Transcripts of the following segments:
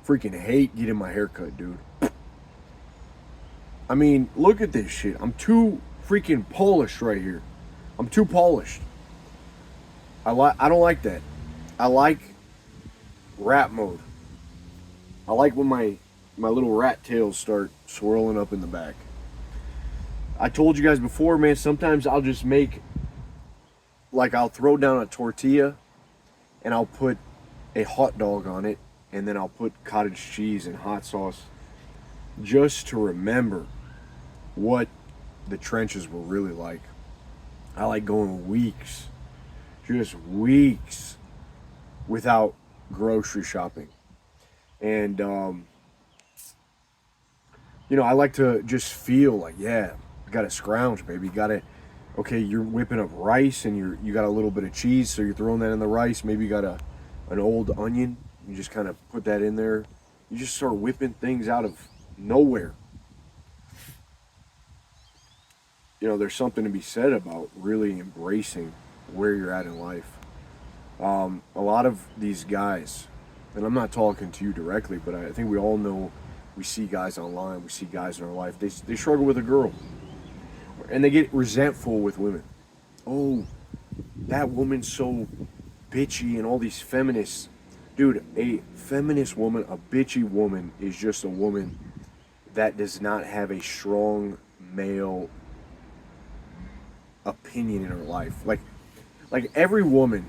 Freaking hate getting my hair cut, dude. I mean, look at this shit. I'm too freaking polished right here. I'm too polished. I don't like that. I like rat mode. I like when my little rat tails start swirling up in the back. I told you guys before, man, sometimes I'll just make, like, I'll throw down a tortilla and I'll put a hot dog on it, and then I'll put cottage cheese and hot sauce just to remember what the trenches were really like. I like going weeks, just weeks, without grocery shopping. And, I like to just feel like, yeah, you gotta scrounge, baby. You gotta, okay, you're whipping up rice and you got a little bit of cheese, so you're throwing that in the rice. Maybe you got an old onion. You just kind of put that in there. You just start whipping things out of nowhere. There's something to be said about really embracing where you're at in life. A lot of these guys, and I'm not talking to you directly, but I think we all know, we see guys online, we see guys in our life, they struggle with a girl. And they get resentful with women. Oh, that woman's so bitchy, and all these feminists. Dude, a feminist woman, a bitchy woman, is just a woman that does not have a strong male opinion in her life. Like every woman,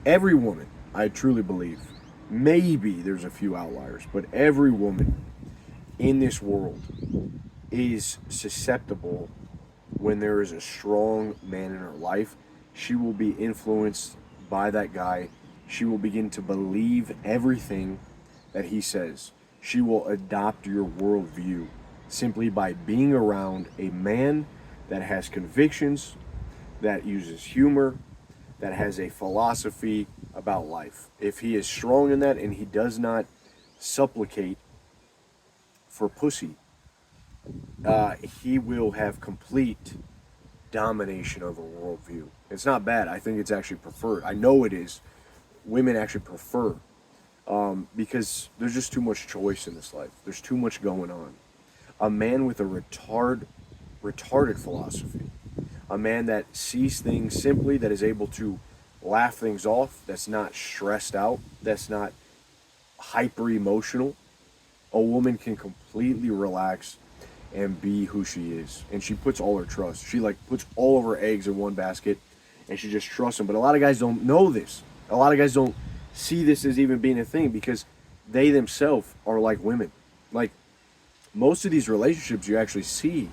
I truly believe, maybe there's a few outliers, but every woman in this world is susceptible when there is a strong man in her life. She will be influenced by that guy. She will begin to believe everything that he says. She will adopt your worldview simply by being around a man that has convictions, that uses humor, that has a philosophy about life. If he is strong in that and he does not supplicate for pussy, he will have complete domination over worldview. It's not bad. I think it's actually preferred. I know it is. Women actually prefer, because there's just too much choice in this life. There's too much going on. A man with a retarded philosophy, a man that sees things simply, that is able to laugh things off, that's not stressed out, that's not hyper emotional. A woman can completely relax and be who she is, and she puts all her trust. She puts all of her eggs in one basket, and she just trusts him. But a lot of guys don't know this. A lot of guys don't see this as even being a thing, because they themselves are like women. Like, most of these relationships you actually see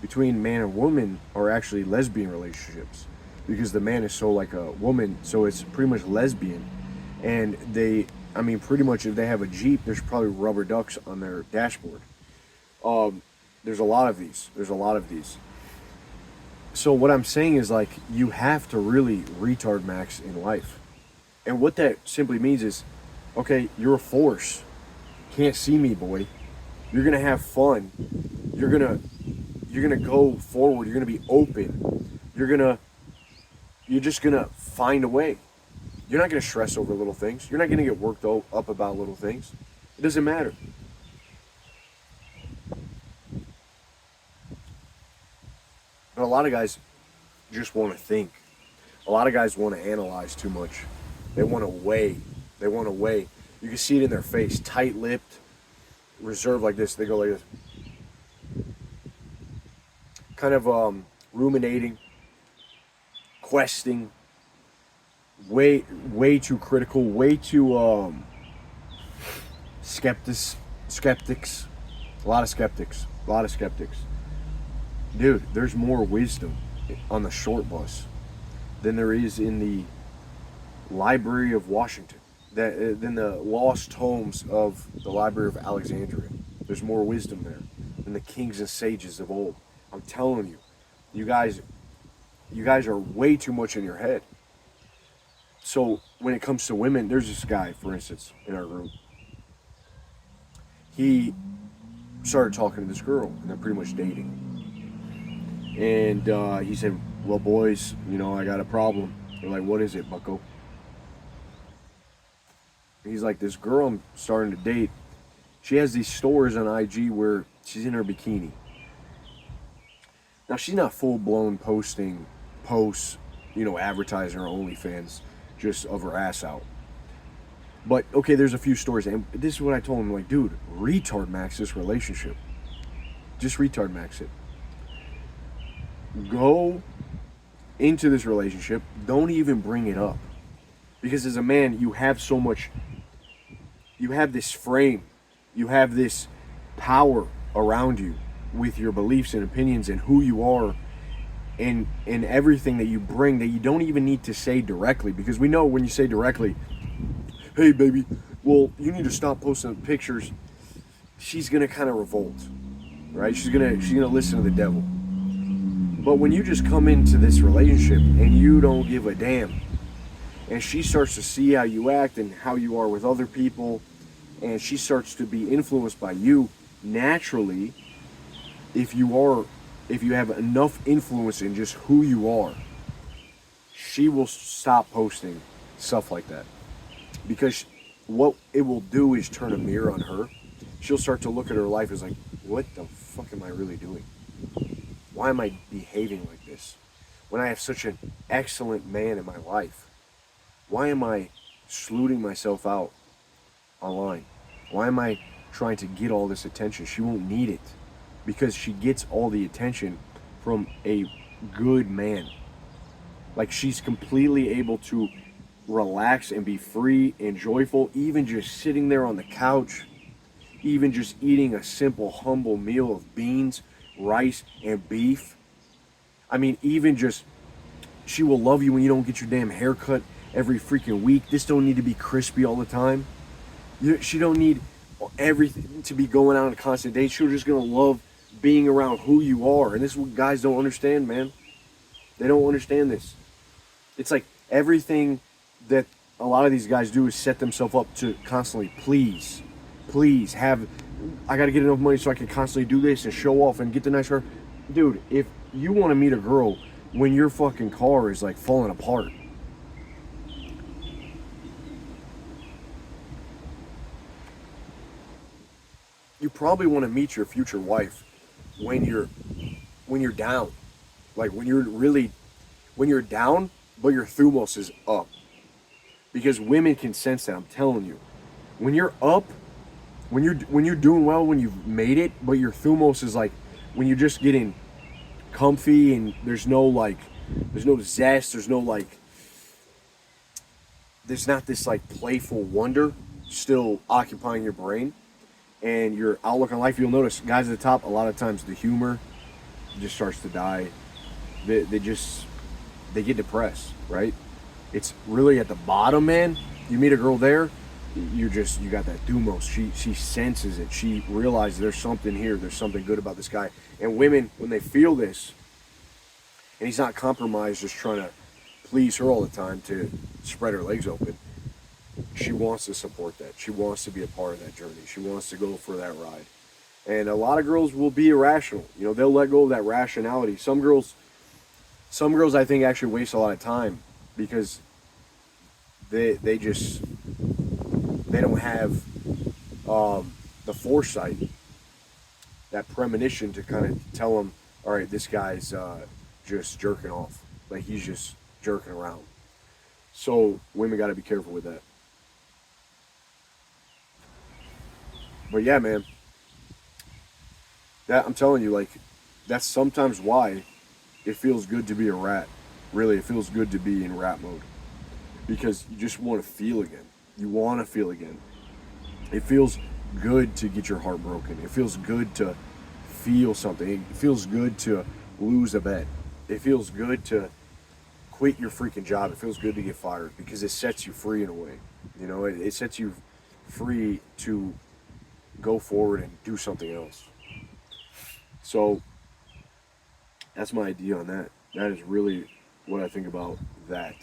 between man and woman are actually lesbian relationships, because the man is so like a woman, so it's pretty much lesbian. And pretty much, if they have a Jeep, there's probably rubber ducks on their dashboard. There's a lot of these. So what I'm saying is, like, you have to really retard max in life. And what that simply means is, okay, you're a force. Can't see me, boy. You're gonna have fun. You're gonna go forward. You're gonna be open. You're just gonna find a way. You're not gonna stress over little things. You're not gonna get worked up about little things. It doesn't matter. But a lot of guys just want to think. A lot of guys want to analyze too much. They want to weigh. You can see it in their face. Tight-lipped, reserved like this. They go like this. Kind of ruminating, questing. Way too critical. Way too skeptics. A lot of skeptics. Dude, there's more wisdom on the short bus than there is in the Library of Washington, than the lost tomes of the Library of Alexandria. There's more wisdom there than the kings and sages of old. I'm telling you, you guys are way too much in your head. So when it comes to women, there's this guy, for instance, in our group. He started talking to this girl, and they're pretty much dating. And he said, well, boys, I got a problem. They're like, what is it, bucko? He's like, this girl I'm starting to date, she has these stories on IG where she's in her bikini. Now, she's not full blown posting posts, advertising her OnlyFans just of her ass out. But, okay, there's a few stories. And this is what I told him. Like, dude, retardmaxx this relationship. Just retardmaxx it. Go into this relationship. Don't even bring it up. Because as a man, you have so much. You have this frame. You have this power around you with your beliefs and opinions and who you are and everything that you bring that you don't even need to say directly. Because we know when you say directly, hey baby, well, you need to stop posting pictures, she's gonna kind of revolt, right? She's gonna listen to the devil. But when you just come into this relationship and you don't give a damn, and she starts to see how you act and how you are with other people, and she starts to be influenced by you, naturally, if you have enough influence in just who you are, she will stop posting stuff like that. Because what it will do is turn a mirror on her. She'll start to look at her life as like, what the fuck am I really doing? Why am I behaving like this? When I have such an excellent man in my life, why am I sleuting myself out online? Why am I trying to get all this attention? She won't need it because she gets all the attention from a good man. Like, she's completely able to relax and be free and joyful, even just sitting there on the couch, even just eating a simple, humble meal of beans, rice, and beef. I mean, even just, she will love you when you don't get your damn haircut every freaking week. This don't need to be crispy all the time. She don't need everything to be going out on a constant date. She's just gonna love being around who you are. And this is what guys don't understand, man. They don't understand this. It's like everything that a lot of these guys do is set themselves up to constantly please have, I got to get enough money so I can constantly do this and show off and get the nice car. Dude, if you want to meet a girl when your fucking car is like falling apart, you probably want to meet your future wife when you're down. Like when you're down, but your Thumos is up. Because women can sense that, I'm telling you. When you're up, when you're doing well, when you've made it, but your Thumos is like when you're just getting comfy and there's no zest, there's not this like playful wonder still occupying your brain and your outlook on life. You'll notice guys at the top, a lot of times the humor just starts to die. They get depressed, right? It's really at the bottom, man. You meet a girl there, you got that Thumos. She senses it. She realizes there's something here. There's something good about this guy. And women, when they feel this, and he's not compromised, just trying to please her all the time to spread her legs open, she wants to support that. She wants to be a part of that journey. She wants to go for that ride. And a lot of girls will be irrational. They'll let go of that rationality. Some girls I think actually waste a lot of time because they don't have the foresight, that premonition to kind of tell them, all right, this guy's just jerking off. Like, he's just jerking around. So women got to be careful with that. But yeah, man, that I'm telling you, like, that's sometimes why it feels good to be a rat. Really, it feels good to be in rat mode. Because you just want to feel again. You want to feel again. It feels good to get your heart broken. It feels good to feel something. It feels good to lose a bet. It feels good to quit your freaking job. It feels good to get fired because it sets you free in a way. It sets you free to go forward and do something else. So that's my idea on that. That is really what I think about that.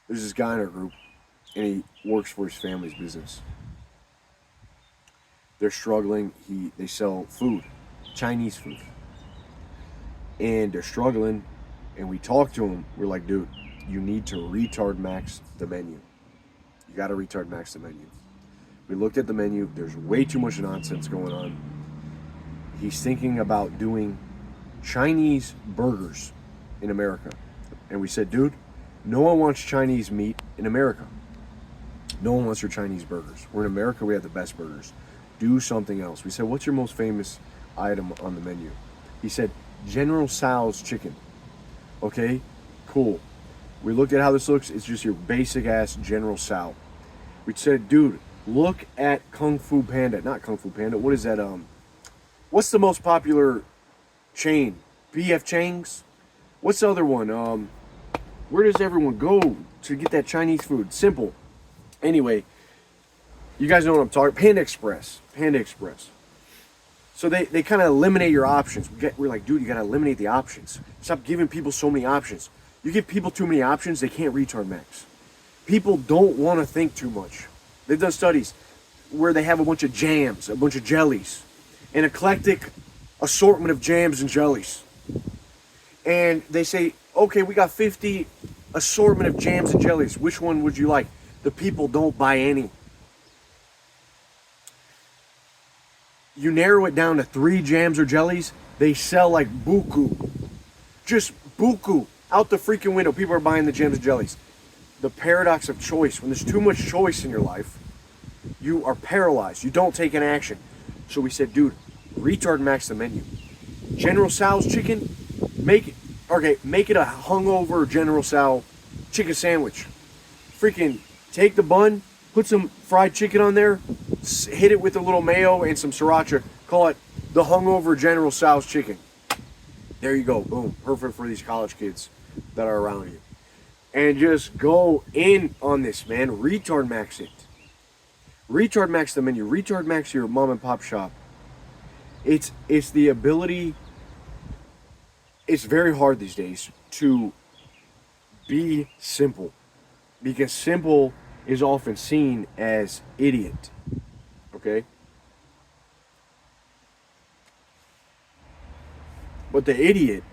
There's this guy in our group, and he works for his family's business. They're struggling. They sell food, Chinese food, and they're struggling And we talked to him. We're like, dude, you need to retard max the menu. You got to retard max the menu. We looked at the menu. There's way too much nonsense going on. He's thinking about doing Chinese burgers in America. And we said, dude, no one wants Chinese meat in America. No one wants your Chinese burgers. We're in America. We have the best burgers. Do something else. We said, what's your most famous item on the menu? He said, General Tso's chicken. Okay, cool. We looked at how this looks. It's just your basic ass General Tso. We said, dude, look at Kung Fu Panda. Not Kung Fu Panda. What is that? What's the most popular chain? BF Chang's? What's the other one? Where does everyone go to get that Chinese food? Simple. Anyway, you guys know what I'm talking. Panda Express. Panda Express. So they kind of eliminate your options. We're like, dude, you got to eliminate the options. Stop giving people so many options. You give people too many options, they can't retard max. People don't want to think too much. They've done studies where they have a bunch of jams, a bunch of jellies, an eclectic assortment of jams and jellies. And they say, okay, we got 50 assortment of jams and jellies. Which one would you like? The people don't buy any. You narrow it down to 3 jams or jellies, they sell like buku. Just buku. Out the freaking window. People are buying the jams and jellies. The paradox of choice. When there's too much choice in your life, you are paralyzed. You don't take an action. So we said, dude, retard max the menu. General Tso's chicken, make it a hungover General Tso chicken sandwich. Freaking take the bun, put some fried chicken on there, hit it with a little mayo and some sriracha. Call it the hungover General Tso's chicken. There you go. Boom. Perfect for these college kids that are around you. And just go in on this, man. Retard max it. Retard max the menu. Retard max your mom and pop shop. It's the ability. It's very hard these days to be simple, because simple is often seen as idiot. Okay? But the idiot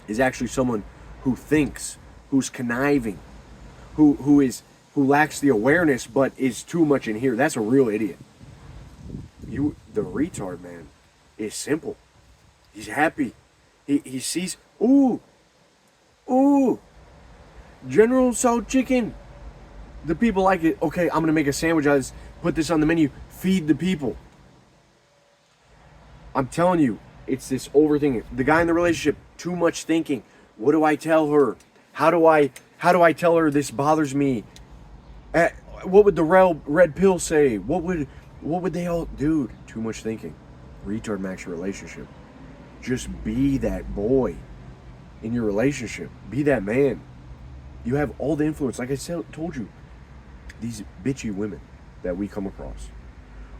is actually someone who thinks, who's conniving, who lacks the awareness but is too much in here. That's a real idiot. The retard, man, is simple. He's happy. He sees, ooh, General Tso chicken. The people like it. Okay, I'm gonna make a sandwich out of this. Put this on the menu. Feed the people. I'm telling you, it's this overthinking. The guy in the relationship, too much thinking. What do I tell her? How do I tell her this bothers me? What would the red pill say? What would they all, dude? Too much thinking. Retard max your relationship. Just be that boy in your relationship. Be that man. You have all the influence. Like I told you, these bitchy women that we come across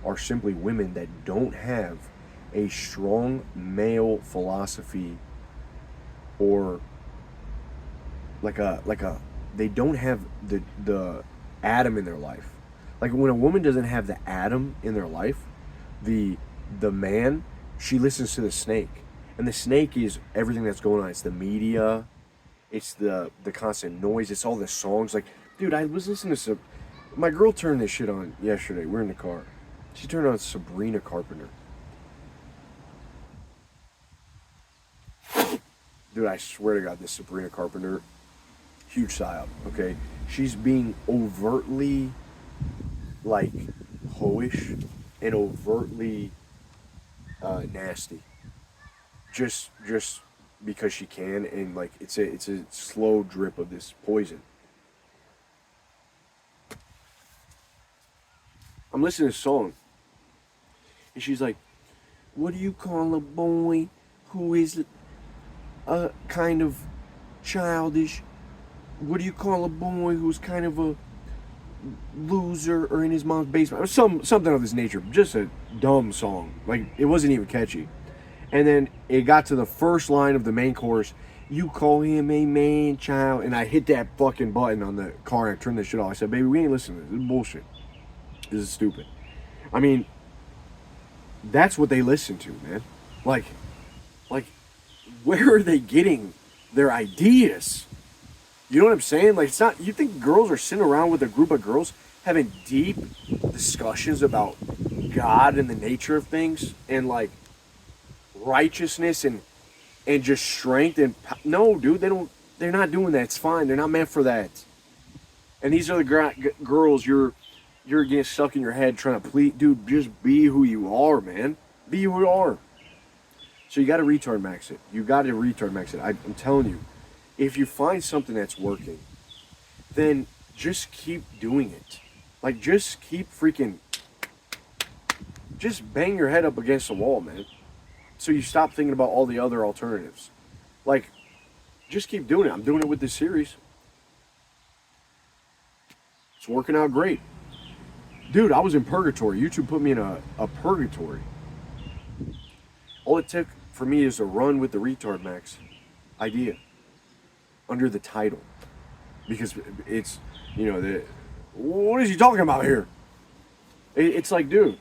are simply women that don't have a strong male philosophy, or they don't have the Adam in their life. Like when a woman doesn't have the Adam in their life, the man, she listens to the snake. And the snake is everything that's going on. It's the media, it's the constant noise, it's all the songs. Like, dude, I was listening to my girl turned this shit on yesterday. We're in the car. She turned on Sabrina Carpenter. Dude, I swear to God, this Sabrina Carpenter, huge psyop, okay? She's being overtly, like, hoish and overtly nasty. Just because she can, and, like, it's a slow drip of this poison. I'm listening to this song, and she's like, what do you call a boy who is kind of childish? What do you call a boy who's kind of a loser or in his mom's basement? Or something of this nature. Just a dumb song. Like, it wasn't even catchy. And then it got to the first line of the main chorus. You call him a man child. And I hit that fucking button on the car and I turned this shit off. I said, baby, we ain't listening to this. This is bullshit. This is stupid. I mean, that's what they listen to, man. Like, where are they getting their ideas. You know what I'm saying? Like, it's not, you think girls are sitting around with a group of girls having deep discussions about God and the nature of things and like righteousness and just strength and no, dude, they're not doing that. It's fine. They're not meant for that. And these are the girls you're getting stuck in your head trying to please, dude. Just be who you are, man. Be who you are. So you got to retard max it. You got to retard max it. I'm telling you, if you find something that's working, then just keep doing it. Like, just keep freaking, just bang your head up against the wall, man. So you stop thinking about all the other alternatives. Like, just keep doing it. I'm doing it with this series. It's working out great. Dude, I was in purgatory. YouTube put me in a purgatory. All it took for me is to run with the retard max idea under the title. Because it's, what is he talking about here? It's like, dude.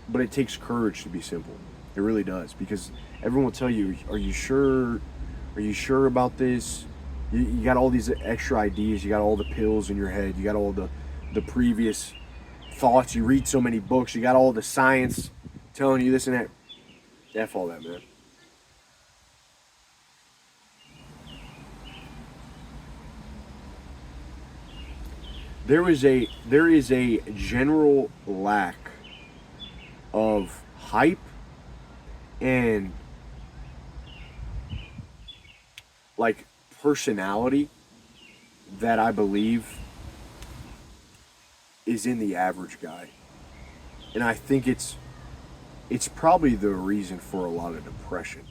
But it takes courage to be simple. It really does. Because everyone will tell you, are you sure? Are you sure about this? You got all these extra ideas. You got all the pills in your head. You got all the previous thoughts. You read so many books. You got all the science telling you this and that. F all that, man. There is a general lack of hype and like personality that I believe is in the average guy. And I think it's probably the reason for a lot of depression.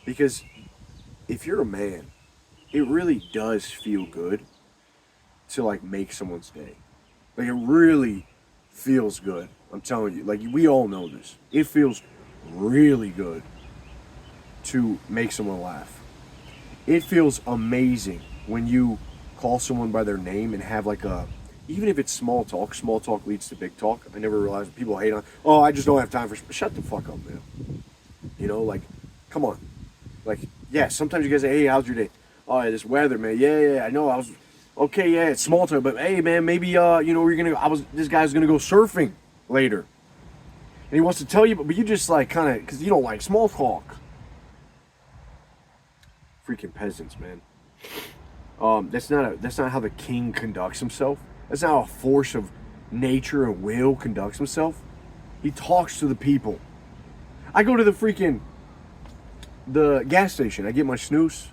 Because if you're a man, it really does feel good to like make someone's day. Like, it really feels good. I'm telling you, like, we all know this. It feels really good to make someone laugh. It feels amazing when you call someone by their name and have like even if it's small talk leads to big talk. I never realized people hate on, oh, I just don't have time for, shut the fuck up, man. Like, come on. Like, yeah, sometimes you guys say, hey, how's your day? Oh, yeah, this weather, man. Yeah, I know, okay, yeah, it's small talk, but hey, man, maybe, this guy's gonna go surfing later. And he wants to tell you, but you just like kind of, because you don't like small talk. Freaking peasants, man. That's not how the king conducts himself. That's not how a force of nature and will conducts himself. He talks to the people. I go to the gas station. I get my snooze.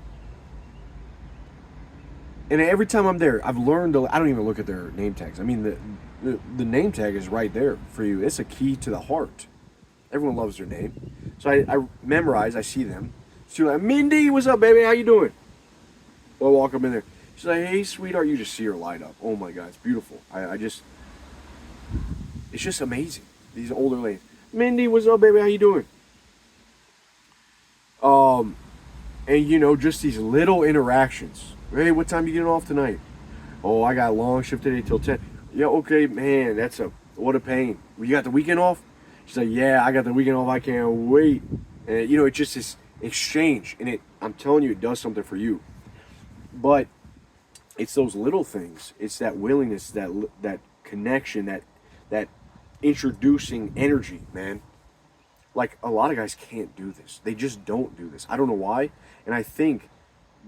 And every time I'm there, I've learned I don't even look at their name tags. I mean, the name tag is right there for you. It's a key to the heart. Everyone loves their name. So I memorize, I see them. She's like, Mindy, what's up, baby? How you doing? Well, I walk up in there. She's like, hey, sweetheart. You just see her light up. Oh, my God. It's beautiful. It's just amazing. These older ladies. Mindy, what's up, baby? How you doing? And, just these little interactions. Hey, what time you getting off tonight? Oh, I got a long shift today till 10. Yeah, okay, man. What a pain. You got the weekend off? She's like, yeah, I got the weekend off. I can't wait. And, it's just this exchange. And I'm telling you, it does something for you. But it's those little things. It's that willingness, that connection, that introducing energy, man. Like, a lot of guys can't do this. They just don't do this. I don't know why. And I think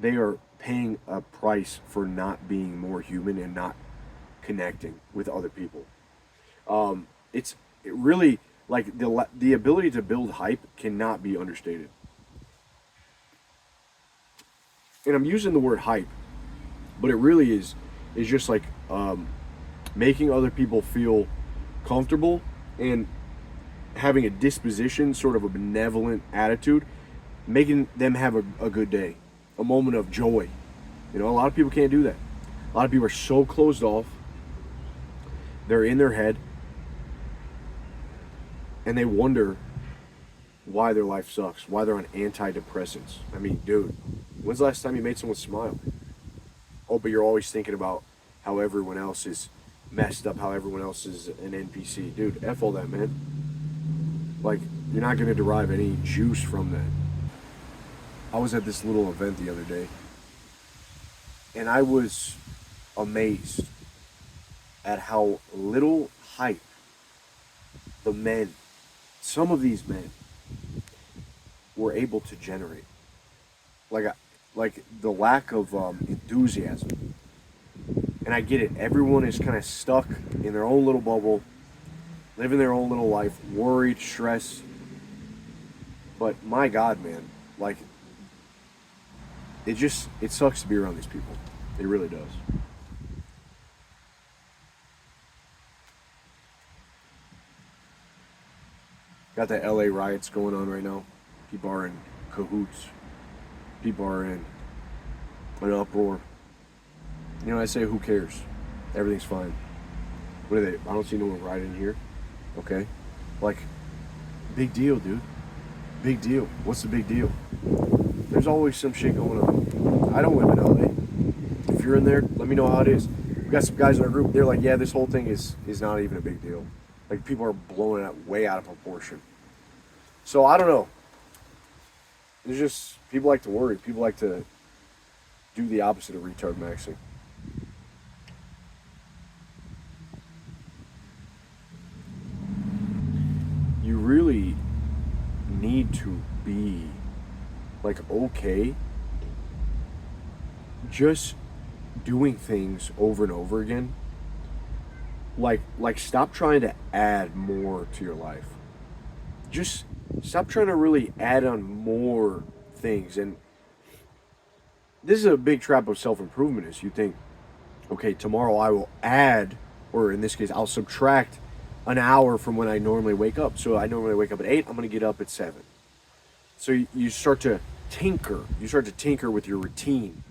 they are paying a price for not being more human and not connecting with other people. It really, like, the ability to build hype cannot be understated. And I'm using the word hype, but it really is just like making other people feel comfortable and having a disposition, sort of a benevolent attitude, making them have a good day, a moment of joy. A lot of people can't do that. A lot of people are so closed off. They're in their head, and they wonder why their life sucks, why they're on antidepressants. I mean, dude, when's the last time you made someone smile? Oh, but you're always thinking about how everyone else is messed up, how everyone else is an NPC. Dude, F all that, man. Like, you're not going to derive any juice from that. I was at this little event the other day, and I was amazed at how little hype the men, some of these men, were able to generate. Like, like the lack of enthusiasm. And I get it. Everyone is kind of stuck in their own little bubble, living their own little life, worried, stressed. But my God, man, like, it sucks to be around these people. It really does. Got the LA riots going on right now. People are in cahoots. People are in an uproar. You know, I say, who cares? Everything's fine. What are they? I don't see no one rioting here. Okay. Like, big deal, dude. Big deal. What's the big deal? There's always some shit going on. I don't live in LA. If you're in there, let me know how it is. We got some guys in our group. They're like, yeah, this whole thing is not even a big deal. Like, people are blowing it way out of proportion. So I don't know. There's just, people like to worry. People like to do the opposite of retard maxing. You really need to be like okay just doing things over and over again. Like stop trying to add more to your life. Just stop trying to really add on more things. And this is a big trap of self-improvement is you think, okay, tomorrow I will add, or in this case, I'll subtract an hour from when I normally wake up. So I normally wake up at 8, I'm going to get up at 7. So you start to tinker. You start to tinker with your routine,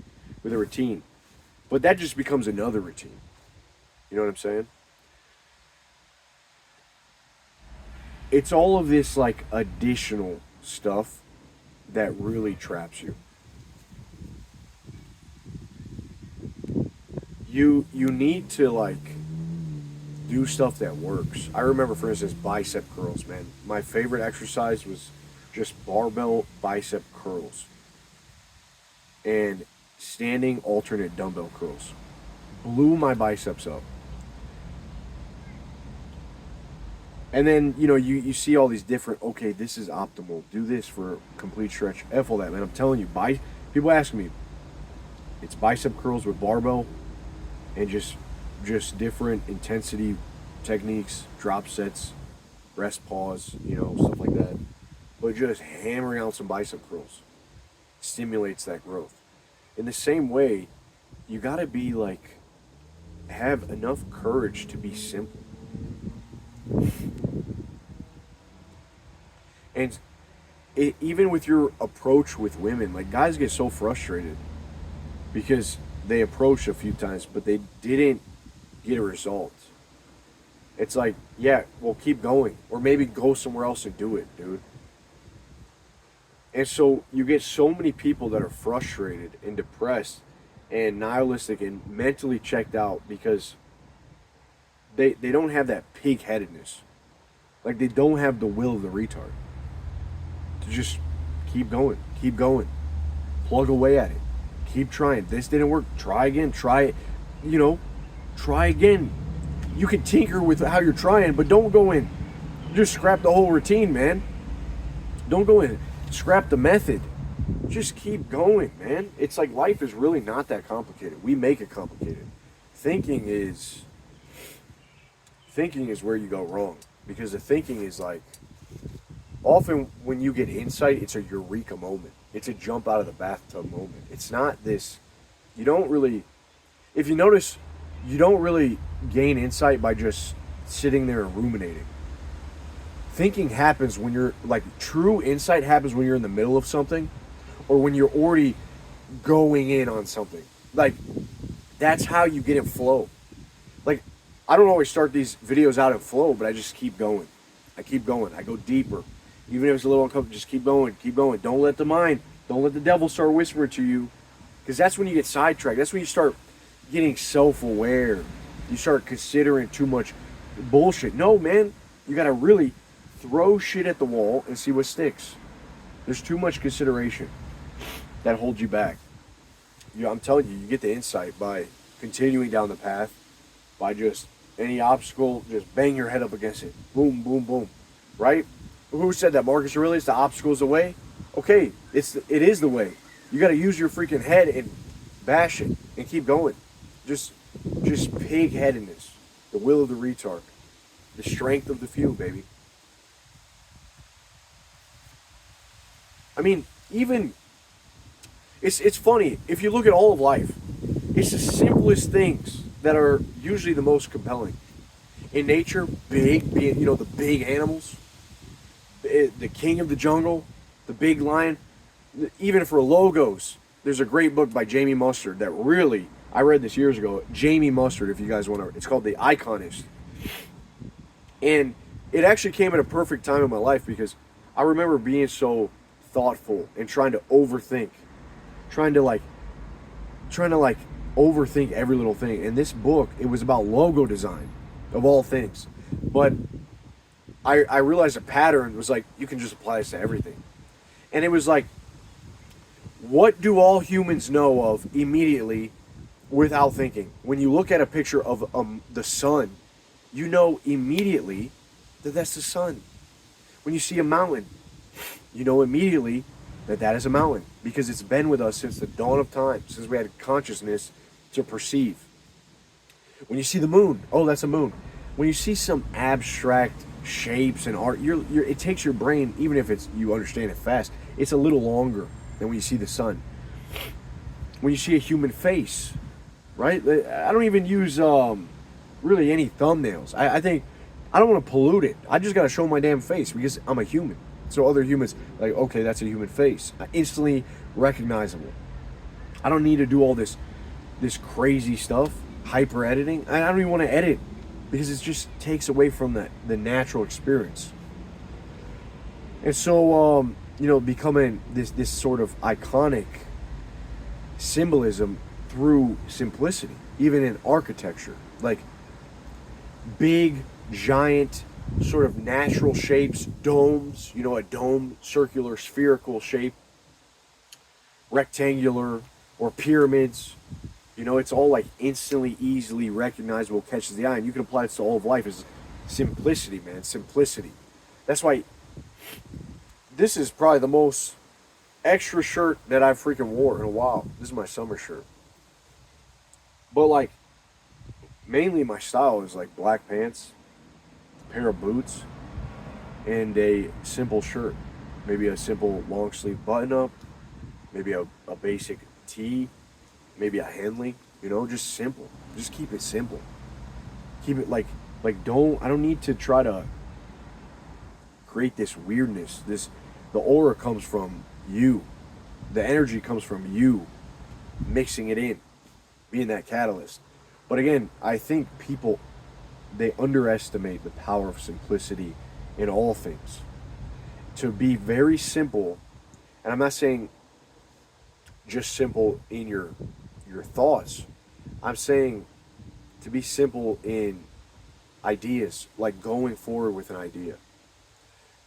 with a routine. But that just becomes another routine. You know what I'm saying? It's all of this like additional stuff that really traps you. You need to like do stuff that works. I remember, for instance, bicep curls, man. My favorite exercise was just barbell bicep curls and standing alternate dumbbell curls. Blew my biceps up. And then, you know, you see all these different, okay, this is optimal. Do this for complete stretch. F all that, man. I'm telling you, people ask me, it's bicep curls with barbell and just different intensity techniques, drop sets, rest pause, you know, stuff like that. But just hammering out some bicep curls stimulates that growth. In the same way, you gotta be like, have enough courage to be simple. And even with your approach with women, like guys get so frustrated because they approached a few times, but they didn't get a result. It's like, yeah, well, keep going. Or maybe go somewhere else and do it, dude. And so you get so many people that are frustrated and depressed and nihilistic and mentally checked out because they don't have that pig-headedness. Like, they don't have the will of the retard. To just keep going, plug away at it, keep trying. This didn't work, try again, try it, you know, try again. You can tinker with how you're trying, but don't go in, just scrap the whole routine, man. Don't go in, scrap the method. Just keep going, man. It's like life is really not that complicated. We make it complicated. Thinking is where you go wrong, because the thinking is like, often when you get insight, it's a eureka moment. It's a jump out of the bathtub moment. It's not this, you don't really, if you notice, you don't really gain insight by just sitting there and ruminating. Thinking happens when you're, like, true insight happens when you're in the middle of something or when you're already going in on something. Like, that's how you get in flow. Like, I don't always start these videos out in flow, but I just keep going. I keep going. I go deeper. Even if it's a little uncomfortable, just keep going, keep going. Don't let the devil start whispering to you, because that's when you get sidetracked. That's when you start getting self-aware. You start considering too much bullshit. No, man, you got to really throw shit at the wall and see what sticks. There's too much consideration. that hold you back. I'm telling you, you get the insight by continuing down the path, by just any obstacle, just bang your head up against it. Boom, boom, boom. Right? Who said that? Marcus Aurelius, the obstacle is the way? Okay, it is the way. You got to use your freaking head and bash it and keep going. Just pig-headedness. The will of the retard. The strength of the few, baby. I mean, even... It's funny. If you look at all of life, it's the simplest things that are usually the most compelling. In nature, the big animals, the king of the jungle, the big lion. Even for logos, there's a great book by Jamie Mustard that really, I read this years ago. Jamie Mustard, if you guys want to, it's called The Iconist. And it actually came at a perfect time in my life because I remember being so thoughtful and trying to overthink, trying to overthink every little thing. And this book, it was about logo design of all things. But I realized a pattern was like, you can just apply this to everything. And it was like, what do all humans know of immediately without thinking? When you look at a picture of the sun, you know immediately that that's the sun. When you see a mountain, you know immediately that that is a mountain because it's been with us since the dawn of time, since we had consciousness to perceive. When you see the moon, oh, that's a moon. When you see some abstract shapes and art, it takes your brain, even if you understand it fast, it's a little longer than when you see the sun. When you see a human face, right? I don't even use really any thumbnails. I think I don't want to pollute it. I just got to show my damn face because I'm a human. So other humans, like, okay, that's a human face. Instantly recognizable. I don't need to do all this crazy stuff, hyper editing. I don't even want to edit because it just takes away from the natural experience. And so, becoming this sort of iconic symbolism through simplicity, even in architecture, like big, giant, sort of natural shapes, domes, a dome, circular, spherical shape, rectangular, or pyramids. It's all like instantly, easily recognizable, catches the eye, and you can apply this to all of life. Is simplicity, man, simplicity. That's why this is probably the most extra shirt that I've freaking wore in a while. This is my summer shirt. But like, mainly my style is like black pants, a pair of boots, and a simple shirt. Maybe a simple long sleeve button up, maybe a basic tee, maybe a Henley, just simple. Just keep it simple. Keep it like I don't need to try to create this weirdness. The aura comes from you. The energy comes from you mixing it in, being that catalyst. But again, I think people, they underestimate the power of simplicity in all things. To be very simple, and I'm not saying just simple in your thoughts. I'm saying to be simple in ideas, like going forward with an idea,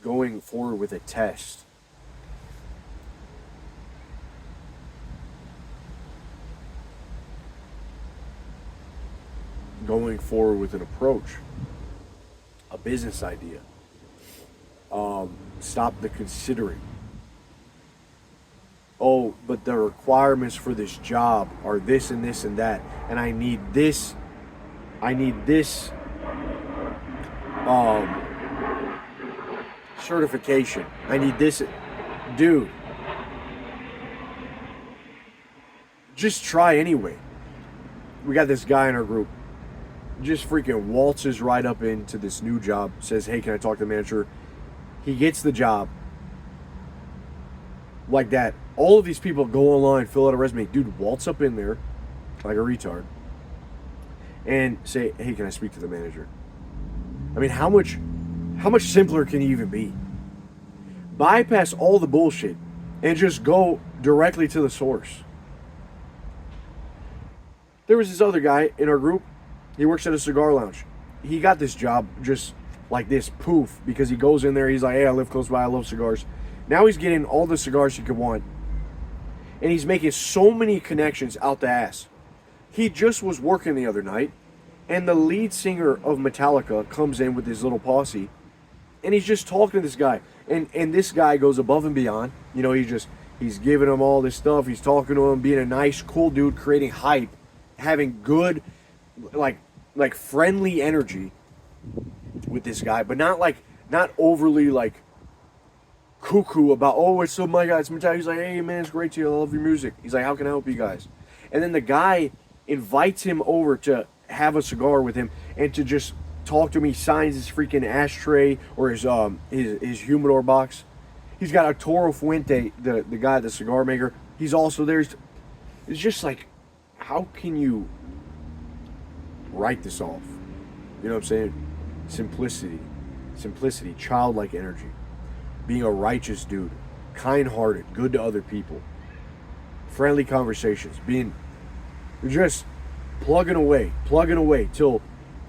going forward with a test. Going forward with an approach, a business idea. Stop the considering. Oh, but the requirements for this job are this and this and that, and I need this certification. I need this. Dude, just try anyway. We got this guy in our group, just freaking waltzes right up into this new job, says, hey, can I talk to the manager? He gets the job. Like that. All of these people go online, fill out a resume. Dude, waltz up in there like a retard and say, hey, can I speak to the manager? I mean, how much simpler can you even be? Bypass all the bullshit and just go directly to the source. There was this other guy in our group. He works at a cigar lounge. He got this job just like this, poof, because he goes in there. He's like, hey, I live close by. I love cigars. Now he's getting all the cigars he could want. And he's making so many connections out the ass. He just was working the other night, and the lead singer of Metallica comes in with his little posse, and he's just talking to this guy. And this guy goes above and beyond. You know, he's giving him all this stuff. He's talking to him, being a nice, cool dude, creating hype, having good, like friendly energy with this guy, but not overly like cuckoo about, oh, it's so my God, it's Metallica. He's like, hey man, it's great to you. I love your music. He's like, how can I help you guys? And then the guy invites him over to have a cigar with him and to just talk to him. He signs his freaking ashtray or his humidor box. He's got Arturo Fuente, the guy, the cigar maker. He's also there. It's just like, how can you write this off? You know what I'm saying? Simplicity, childlike energy, being a righteous dude, kind-hearted, good to other people, friendly conversations, being just plugging away till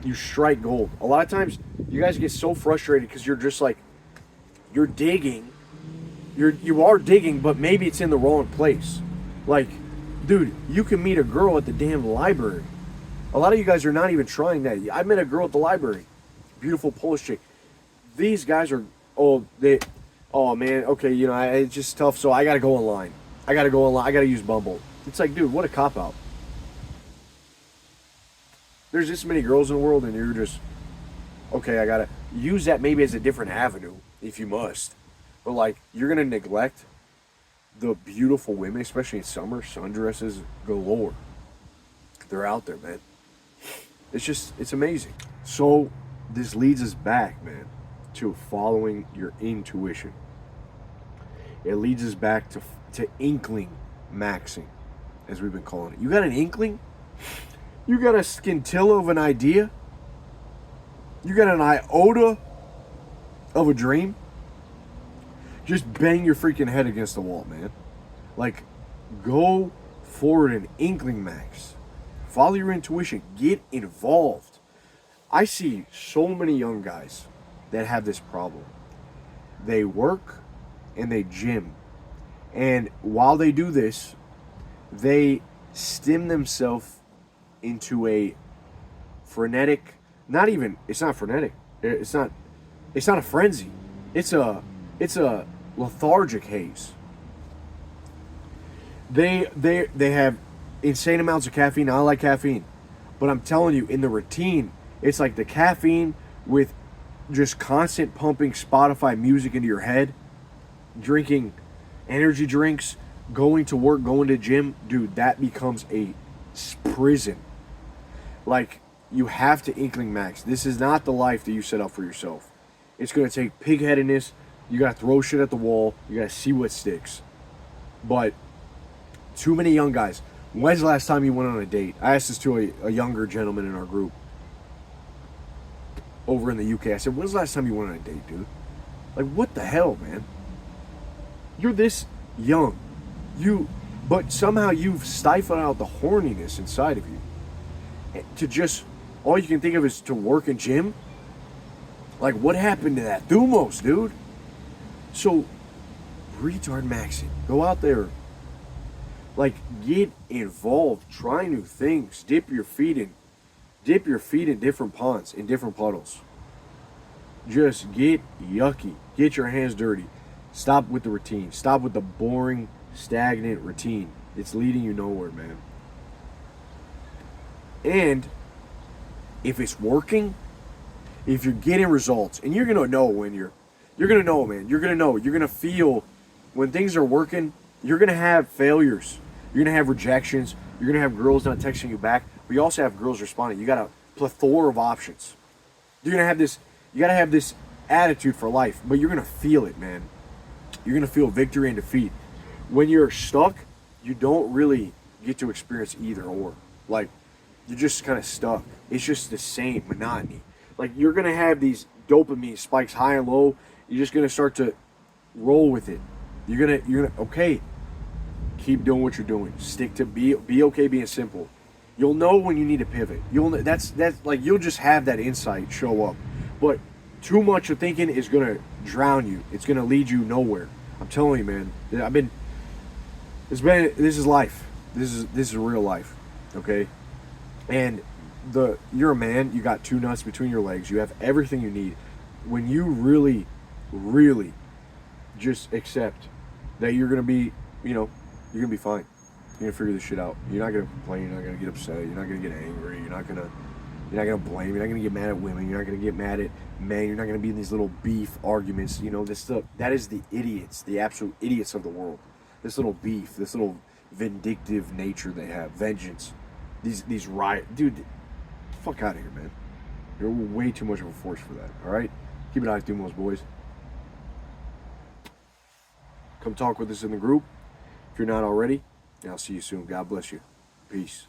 you strike gold. A lot of times you guys get so frustrated because you're just like, you are digging, but maybe it's in the wrong place. Like, dude, you can meet a girl at the damn library. A lot of you guys are not even trying that. I met a girl at the library, beautiful Polish chick. These guys are, oh man, okay, you know, it's just tough, so I gotta go online. I gotta use Bumble. It's like, dude, what a cop-out. There's this many girls in the world, and you're just, okay, I gotta use that maybe as a different avenue, if you must. But, like, you're gonna neglect the beautiful women, especially in summer, sundresses galore. They're out there, man. It's amazing. So, this leads us back, man, to following your intuition. It leads us back to Inkling maxing, as we've been calling it. You got an inkling? You got a scintilla of an idea? You got an iota of a dream? Just bang your freaking head against the wall, man. Like, go forward and Inkling max. Follow your intuition. Get involved. I see so many young guys that have this problem. They work and they gym. And while they do this, they stim themselves into a frenetic, it's not frenetic. It's not a frenzy. It's a lethargic haze. They have insane amounts of caffeine. I like caffeine. But I'm telling you, in the routine, it's like the caffeine with just constant pumping Spotify music into your head, drinking energy drinks, going to work, going to gym. Dude, that becomes a prison. Like, you have to Inkling max. This is not the life that you set up for yourself. It's going to take pig-headedness. You got to throw shit at the wall. You got to see what sticks. But too many young guys. When's the last time you went on a date? I asked this to a younger gentleman in our group over in the UK. I said, when's the last time you went on a date, dude? Like, what the hell, man? You're this young. But somehow you've stifled out the horniness inside of you. To just, all you can think of is to work and gym. Like, what happened to that? Thumos, dude. So, retardmaxx it. Go out there. Like, get involved. Try new things. Dip your feet in different ponds, in different puddles. Just get yucky. Get your hands dirty. Stop with the routine. Stop with the boring, stagnant routine. It's leading you nowhere, man. And if it's working, if you're getting results, and you're gonna know when you're gonna know, man. You're gonna feel when things are working. You're gonna have failures. You're gonna have rejections. You're gonna have girls not texting you back. But you also have girls responding. You got a plethora of options. You're gonna have this. You gotta have this attitude for life. But you're gonna feel it, man. You're gonna feel victory and defeat. When you're stuck, you don't really get to experience either or. Like, you're just kind of stuck. It's just the same monotony. Like, you're gonna have these dopamine spikes high and low. You're just gonna start to roll with it. You're gonna okay. Keep doing what you're doing. Stick to be okay being simple. You'll know when you need to pivot. That's like, you'll just have that insight show up. But too much of thinking is gonna drown you. It's gonna lead you nowhere. I'm telling you, man. This is life. This is real life, okay? And you're a man. You got two nuts between your legs. You have everything you need. When you really, really just accept that you're gonna be, you're gonna be fine. You're gonna figure this shit out. You're not gonna complain. You're not gonna get upset. You're not gonna get angry. You're not gonna blame. You're not gonna get mad at women. You're not gonna get mad at men. You're not gonna be in these little beef arguments. This stuff. That is the idiots, the absolute idiots of the world. This little beef, this little vindictive nature they have, vengeance. These riot, dude. Fuck out of here, man. You're way too much of a force for that. All right, keep an eye on Thumos, boys. Come talk with us in the group if you're not already. And I'll see you soon. God bless you. Peace.